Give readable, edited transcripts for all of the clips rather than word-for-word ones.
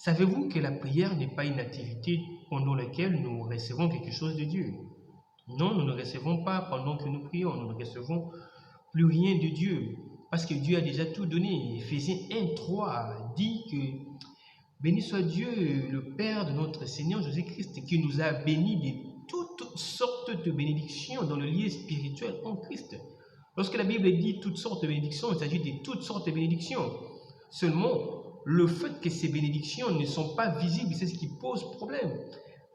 Savez-vous que la prière n'est pas une activité pendant laquelle nous recevons quelque chose de Dieu? Non, nous ne recevons pas pendant que nous prions, nous ne recevons plus rien de Dieu, parce que Dieu a déjà tout donné. Éphésiens 1:3 dit que béni soit Dieu, le Père de notre Seigneur Jésus-Christ, qui nous a bénis de toutes sortes de bénédictions dans le lieu spirituel en Christ. Lorsque la Bible dit toutes sortes de bénédictions, il s'agit de toutes sortes de bénédictions. Seulement, le fait que ces bénédictions ne sont pas visibles, c'est ce qui pose problème.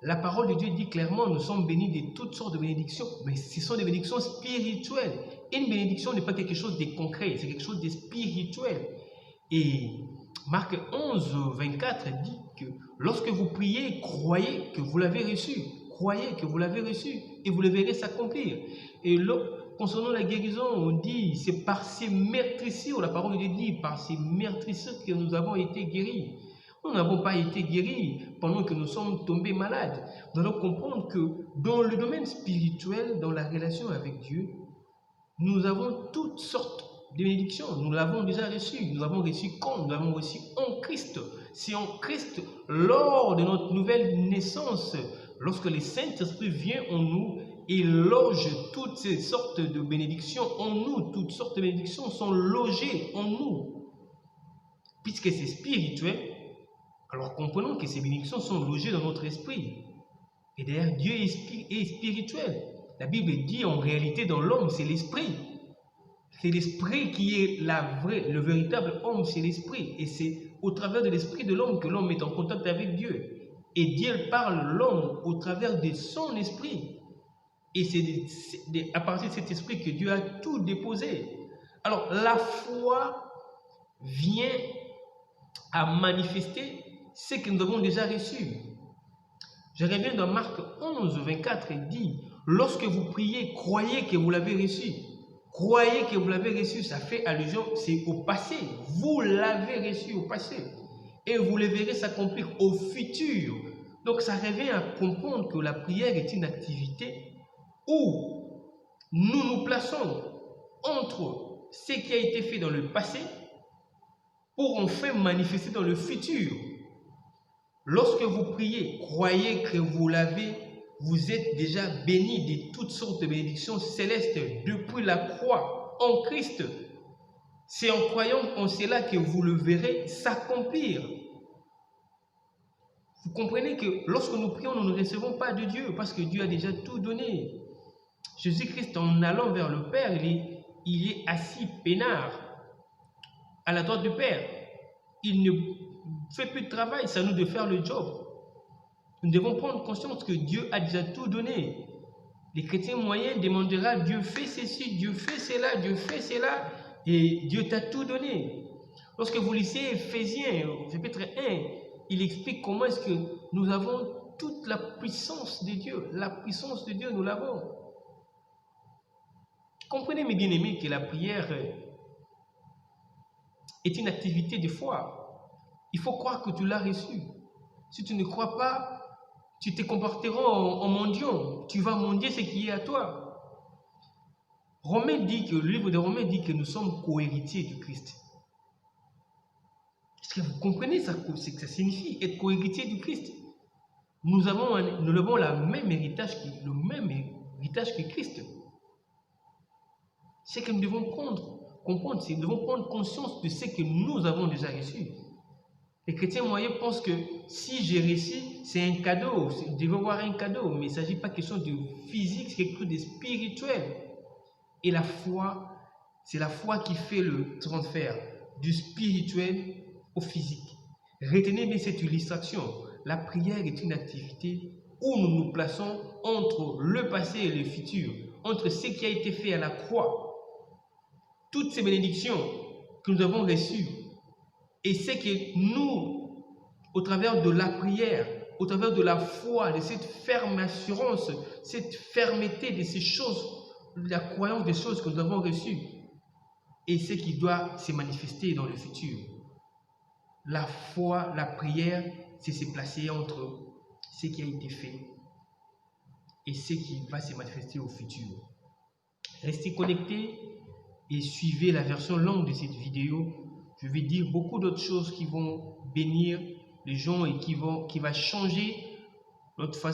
La parole de Dieu dit clairement, nous sommes bénis de toutes sortes de bénédictions, mais ce sont des bénédictions spirituelles. Une bénédiction n'est pas quelque chose de concret, c'est quelque chose de spirituel. Et Marc 11:24 dit que lorsque vous priez, croyez que vous l'avez reçu. Croyez que vous l'avez reçu et vous le verrez s'accomplir. Et concernant la guérison, on dit c'est par ces meurtrissures, la parole de Dieu dit par ces meurtrissures que nous avons été guéris. Nous n'avons pas été guéris pendant que nous sommes tombés malades. Nous allons comprendre que dans le domaine spirituel, dans la relation avec Dieu, nous avons toutes sortes de bénédictions. Nous l'avons déjà reçu. Nous l'avons reçu quand? Nous l'avons reçu en Christ. C'est en Christ, lors de notre nouvelle naissance, lorsque le Saint-Esprit vient en nous et loge toutes ces sortes de bénédictions en nous. Toutes sortes de bénédictions sont logées en nous. Puisque c'est spirituel, alors comprenons que ces bénédictions sont logées dans notre esprit. Et d'ailleurs, Dieu est spirituel. La Bible dit en réalité dans l'homme, c'est l'esprit. C'est l'esprit qui est le véritable homme, c'est l'esprit. Et c'est au travers de l'esprit de l'homme que l'homme est en contact avec Dieu. Et Dieu parle l'homme au travers de son esprit. Et c'est à partir de cet esprit que Dieu a tout déposé. Alors, la foi vient à manifester ce que nous avons déjà reçu. Je reviens dans Marc 11:24, il dit, lorsque vous priez, croyez que vous l'avez reçu. Croyez que vous l'avez reçu, ça fait allusion, c'est au passé. Vous l'avez reçu au passé. Et vous le verrez s'accomplir au futur. Donc ça revient à comprendre que la prière est une activité où nous nous plaçons entre ce qui a été fait dans le passé pour enfin manifester dans le futur. Lorsque vous priez, croyez que vous êtes déjà bénis de toutes sortes de bénédictions célestes depuis la croix en Christ. C'est en croyant en cela que vous le verrez s'accomplir. Vous comprenez que lorsque nous prions, nous ne recevons pas de Dieu parce que Dieu a déjà tout donné. Jésus-Christ, en allant vers le Père, il est assis peinard à la droite du Père. Il ne fait plus de travail, c'est à nous de faire le job. Nous devons prendre conscience que Dieu a déjà tout donné. Les chrétiens moyens demanderont Dieu fait ceci, Dieu fait cela, Dieu fait cela, et Dieu t'a tout donné. Lorsque vous lisez Éphésiens, chapitre 1, il explique comment est-ce que nous avons toute la puissance de Dieu. La puissance de Dieu, nous l'avons. Comprenez, mes bien-aimés, que la prière est une activité de foi. Il faut croire que tu l'as reçu. Si tu ne crois pas, tu te comporteras en mendiant. Tu vas mendier ce qui est à toi. Le livre de Romains dit que nous sommes co-héritiers du Christ. Est-ce que vous comprenez ce que ça signifie, être co-héritier du Christ? Nous avons le même héritage que Christ. C'est que nous devons comprendre, c'est que nous devons prendre conscience de ce que nous avons déjà reçu. Les chrétiens moyens pensent que si j'ai reçu, c'est un cadeau, je devais avoir un cadeau, mais il ne s'agit pas question de physique, c'est quelque chose de spirituel. Et la foi, c'est la foi qui fait le transfert du spirituel au physique. Retenez bien cette illustration. La prière est une activité où nous nous plaçons entre le passé et le futur, entre ce qui a été fait à la croix, toutes ces bénédictions que nous avons reçues, et c'est que nous, au travers de la prière, au travers de la foi, de cette ferme assurance, cette fermeté de ces choses, de la croyance des choses que nous avons reçues, et ce qui doit se manifester dans le futur. La foi, la prière, c'est se placer entre ce qui a été fait et ce qui va se manifester au futur. Restez connectés et suivez la version longue de cette vidéo. Je vais dire beaucoup d'autres choses qui vont bénir les gens et qui va changer notre façon